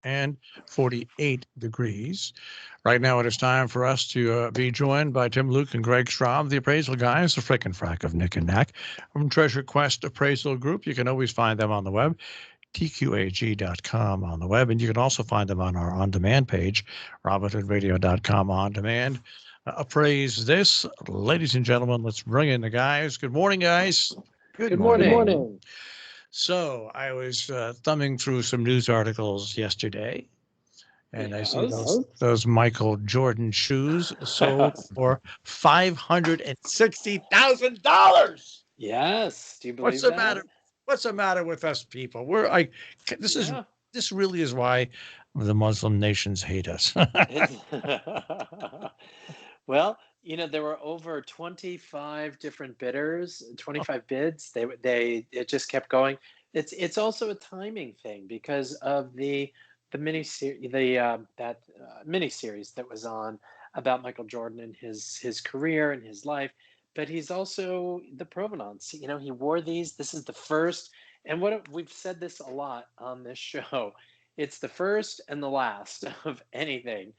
and 48 degrees. Right now, it is time for us to be joined by Tim Luke and Greg Schraub, the appraisal guys, the frick and frack of Nick and Nack from Treasure Quest Appraisal Group. You can always find them on the web, tqag.com on the web, and you can also find them on our on-demand page, robinhoodradio.com on demand. Appraise this, ladies and gentlemen. Let's bring in the guys. Good morning, guys. Good morning. So I was thumbing through some news articles yesterday, and I see those Michael Jordan shoes sold for $560,000. Yes. Do you believe What's the that? matter? What's the matter with us people? This really is why the Muslim nations hate us. Well, there were over 25 different bidders, 25 bids. It just kept going. It's also a timing thing because of the miniseries that was on about Michael Jordan and his career and his life. But he's also the provenance. He wore these. This is the first, and we've said this a lot on this show. It's the first and the last of anything.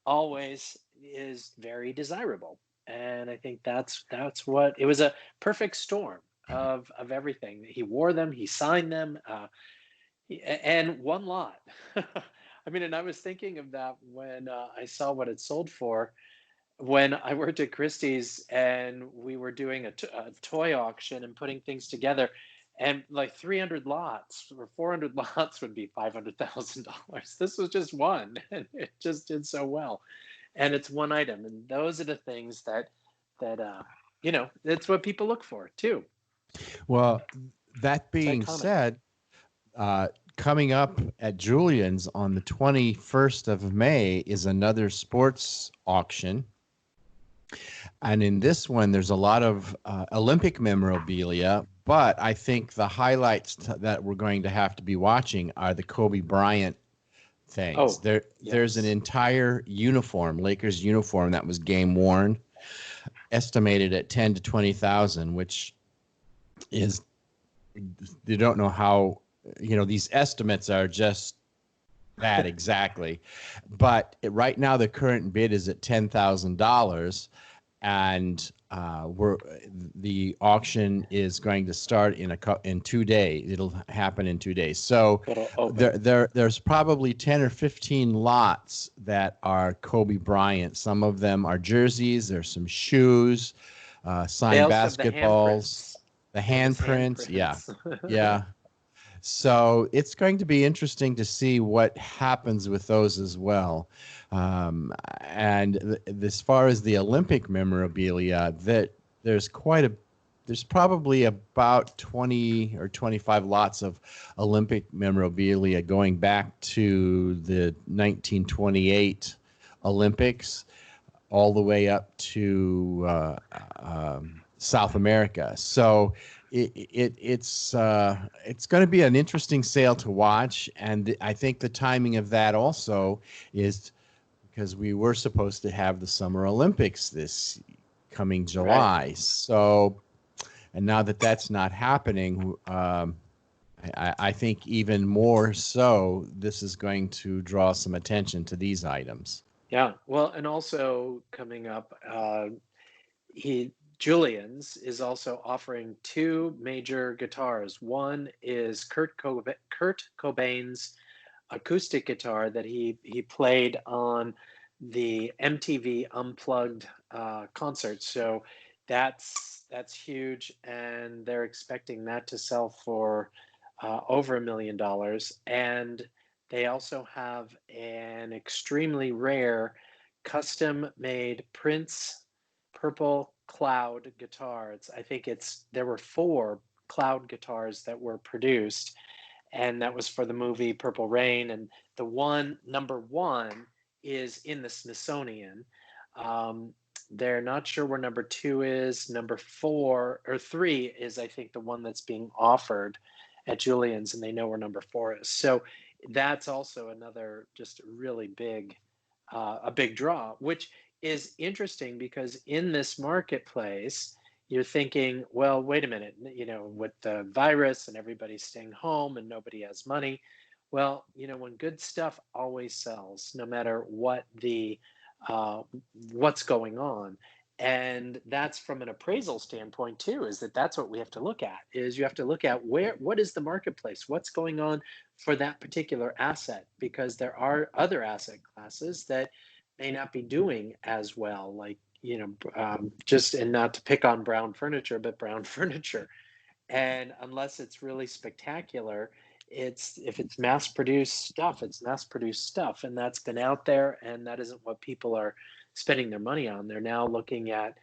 Always is very desirable, and I think that's what it was. A perfect storm of everything. He wore them. He signed them, and one lot. I mean, and I was thinking of that when I saw what it sold for. When I worked at Christie's and we were doing a toy auction and putting things together, and like 300 lots or 400 lots would be $500,000. This was just one, and it just did so well. And it's one item, and those are the things that it's what people look for too. Well, that being said, coming up at Julian's on the 21st of May is another sports auction. And in this one, there's a lot of Olympic memorabilia, but I think the highlights that we're going to have to be watching are the Kobe Bryant things. There's an entire uniform, Lakers uniform, that was game worn, estimated at 10 to 20,000, which is, you don't know how, these estimates are just that exactly. But right now, the current bid is at $10,000, and the auction is going to start in 2 days. It'll happen in 2 days. So there's probably 10 or 15 lots that are Kobe Bryant. Some of them are jerseys. There's some shoes, signed basketballs, the handprints. Yeah. So it's going to be interesting to see what happens with those as well. And as far as the Olympic memorabilia, there's probably about 20 or 25 lots of Olympic memorabilia going back to the 1928 Olympics, all the way up to South America. So it's going to be an interesting sale to watch, and I think the timing of that also is because we were supposed to have the Summer Olympics this coming July. Right. So, and now that that's not happening, I think even more so, this is going to draw some attention to these items. Yeah, well, and also coming up, Julian's is also offering two major guitars. One is Kurt Cobain's acoustic guitar that he played on the MTV Unplugged concert. So that's huge, and they're expecting that to sell for over $1 million. And they also have an extremely rare custom-made Prince Purple Cloud guitar. There were 4 Cloud guitars that were produced, and that was for the movie Purple Rain. And the number one is in the Smithsonian. They're not sure where number 2 is. Number 4 or 3 is, I think, the one that's being offered at Julian's, and they know where number 4 is. So that's also another just really big, a big draw, which is interesting because in this marketplace, you're thinking, well, wait a minute, with the virus and everybody's staying home and nobody has money, Well, when good stuff always sells, no matter what uh, what's going on. And that's from an appraisal standpoint too, is that's what we have to look at, is you have to look at what is the marketplace, what's going on for that particular asset, because there are other asset classes that may not be doing as well, like, just, and not to pick on brown furniture, but brown furniture. And unless it's really spectacular, if it's mass produced stuff, it's mass produced stuff, and that's been out there, and that isn't what people are spending their money on. They're now looking at,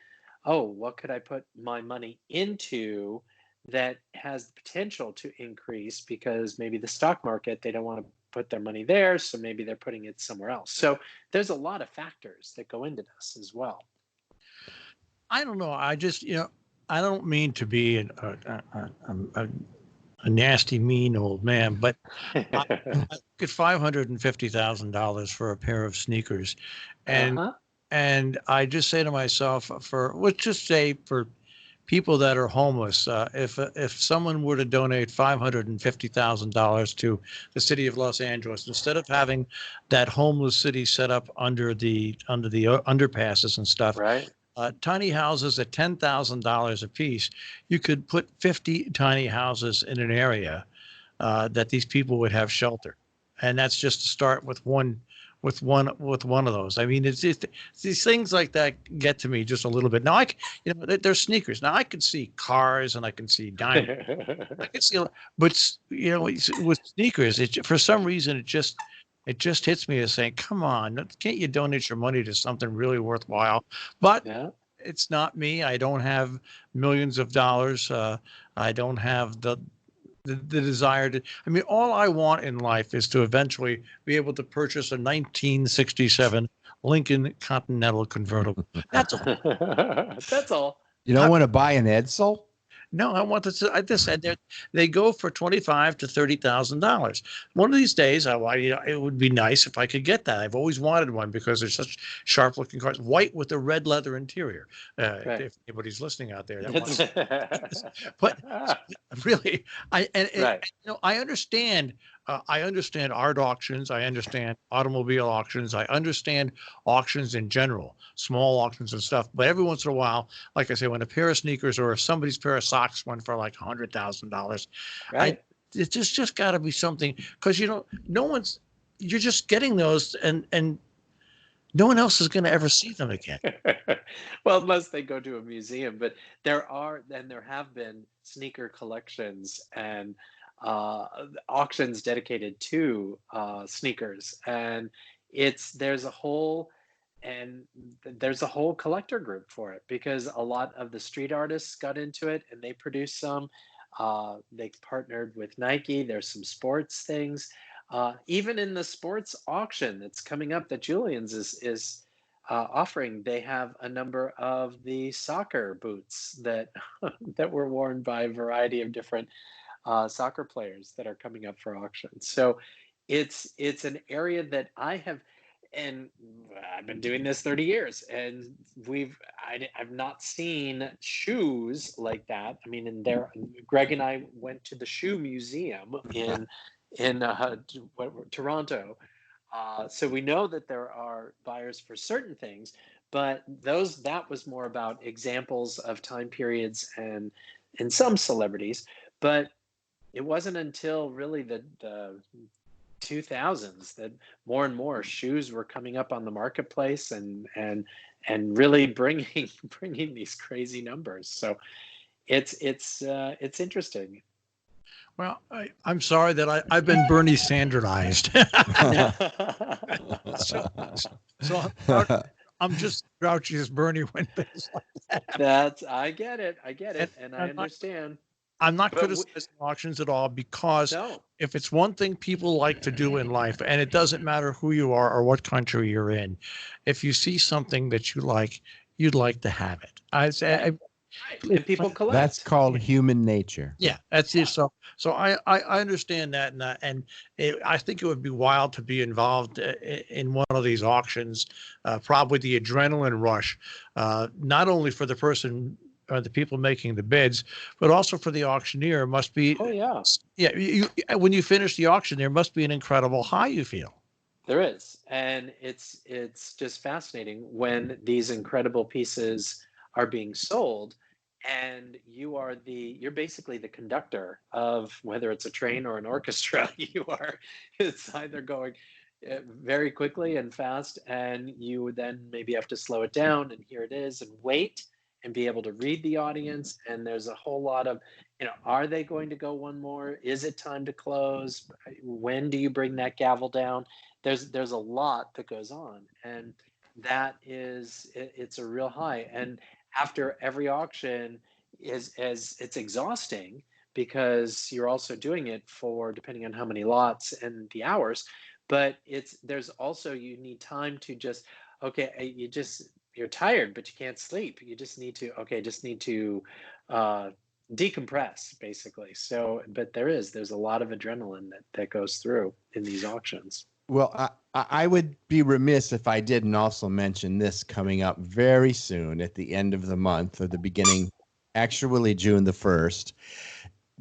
oh, what could I put my money into that has the potential to increase, because maybe the stock market, they don't want to put their money there, so maybe they're putting it somewhere else. So there's a lot of factors that go into this as well. I don't know. I just, I don't mean to be a nasty, mean old man, but I get $550,000 for a pair of sneakers, and and I just say to myself, let's just say for people that are homeless, if someone were to donate $550,000 to the city of Los Angeles, instead of having that homeless city set up under the underpasses and stuff, Right. Tiny houses at $10,000 a piece, you could put 50 tiny houses in an area that these people would have shelter, and that's just to start with one of those. I mean, it's these things like that get to me just a little bit. Now, they're sneakers. Now I can see cars and I can see diamonds. I can see, but with sneakers, for some reason it just hits me as saying, come on, can't you donate your money to something really worthwhile? But Yeah. it's not me. I don't have millions of dollars. I don't have the desire to. I mean, all I want in life is to eventually be able to purchase a 1967 Lincoln Continental convertible. That's all. That's all. You don't want to buy an Edsel? No, I want this. I just said they go for $25,000 to $30,000. One of these days, it would be nice if I could get that. I've always wanted one because they're such sharp-looking cars, white with a red leather interior. Right. If anybody's listening out there, that wants. But really, Right. I understand. I understand art auctions. I understand automobile auctions. I understand auctions in general, small auctions and stuff. But every once in a while, like I say, when a pair of sneakers or if somebody's pair of socks went for like $100,000, Right. It's just got to be something, because you're just getting those, and no one else is going to ever see them again. Well, unless they go to a museum, but there have been sneaker collections and auctions dedicated to sneakers, and there's a whole collector group for it, because a lot of the street artists got into it and they produced some. They partnered with Nike. There's some sports things. Even in the sports auction that's coming up that Julian's is offering, they have a number of the soccer boots that that were worn by a variety of different soccer players that are coming up for auction. So it's an area that and I've been doing this 30 years, and I've not seen shoes like that. I mean, Greg and I went to the shoe museum in Toronto. So we know that there are buyers for certain things, but that was more about examples of time periods and some celebrities. But it wasn't until really the 2000s that more and more shoes were coming up on the marketplace and really bringing these crazy numbers. So it's interesting. Well, I'm sorry that I've been Bernie Sanderized. so I'm just grouchy as Bernie when things like that. I get it, and I understand. I'm not criticizing auctions at all, because if it's one thing people like to do in life, and it doesn't matter who you are or what country you're in, if you see something that you like, you'd like to have it. And people collect. That's called human nature. Yeah, that's it. So I understand that, and I think it would be wild to be involved in one of these auctions. Probably the adrenaline rush, not only for the person the people making the bids, but also for the auctioneer must be. Oh yeah. Yeah. When you finish the auction, there must be an incredible high you feel. There is, and it's just fascinating when these incredible pieces are being sold, and you're basically the conductor of whether it's a train or an orchestra. It's either going very quickly and fast, and you would then maybe have to slow it down, and here it is, and wait, and be able to read the audience. And there's a whole lot of, are they going to go one more? Is it time to close? When do you bring that gavel down? There's a lot that goes on, and it's a real high. And after every auction it's exhausting, because you're also doing it for, depending on how many lots and the hours, but there's also, you need time to just, okay, you're tired, but you can't sleep. You just need to decompress, basically. So, but there's a lot of adrenaline that goes through in these auctions. Well, I would be remiss if I didn't also mention this coming up very soon at the end of the month, or the beginning, actually June the 1st,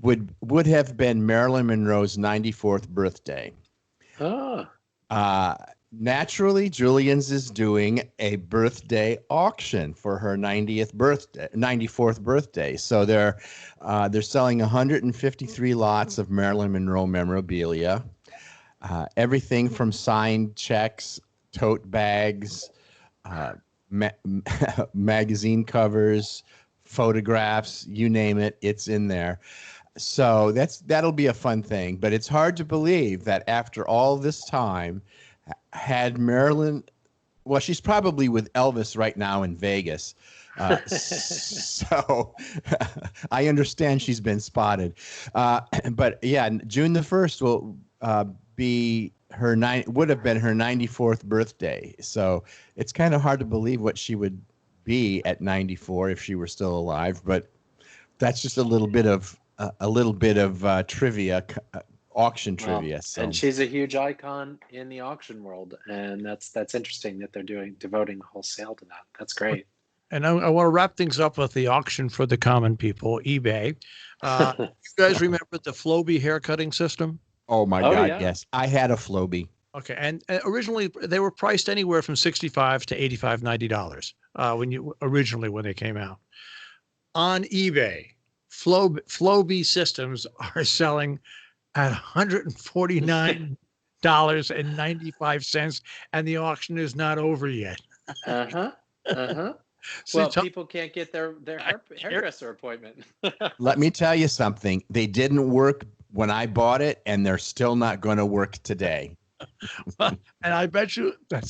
would have been Marilyn Monroe's 94th birthday. Naturally, Julian's is doing a birthday auction for her 94th birthday. So they're selling 153 lots of Marilyn Monroe memorabilia. Everything from signed checks, tote bags, magazine covers, photographs, you name it, it's in there. So that'll be a fun thing. But it's hard to believe that after all this time, had Marilyn, well, she's probably with Elvis right now in Vegas. So I understand she's been spotted. But yeah, June the 1st will would have been her 94th birthday. So it's kind of hard to believe what she would be at 94 if she were still alive. But that's just a little bit of trivia, auction trivia. So. And she's a huge icon in the auction world, and that's interesting that they're devoting a whole sale to that. That's great. And I want to wrap things up with the auction for the common people, eBay. You guys remember the Flowbee haircutting system? Oh my God, yeah. yes. I had a Flowbee. Okay, and originally they were priced anywhere from $65 to $85, $90 when they came out. On eBay, Flowbee systems are selling at $149.95, and the auction is not over yet. Well, people can't get their hairdresser appointment. Let me tell you something. They didn't work when I bought it, and they're still not going to work today. And I bet you that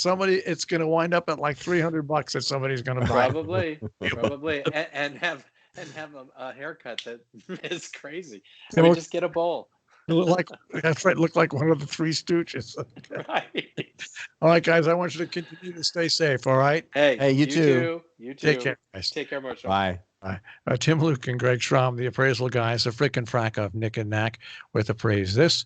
it's going to wind up at like $300 that somebody's going to buy. Probably, and have a haircut that is crazy. Just get a bowl. That's right. Look like one of the Three Stooges. Right. All right, guys. I want you to continue to stay safe. All right. Hey, you too. You too. Take care, guys. Take care, Marshall. Bye. Bye. Tim Luke and Greg Schramm, the appraisal guys, the frickin' frack of Nick and Knack with Appraise This.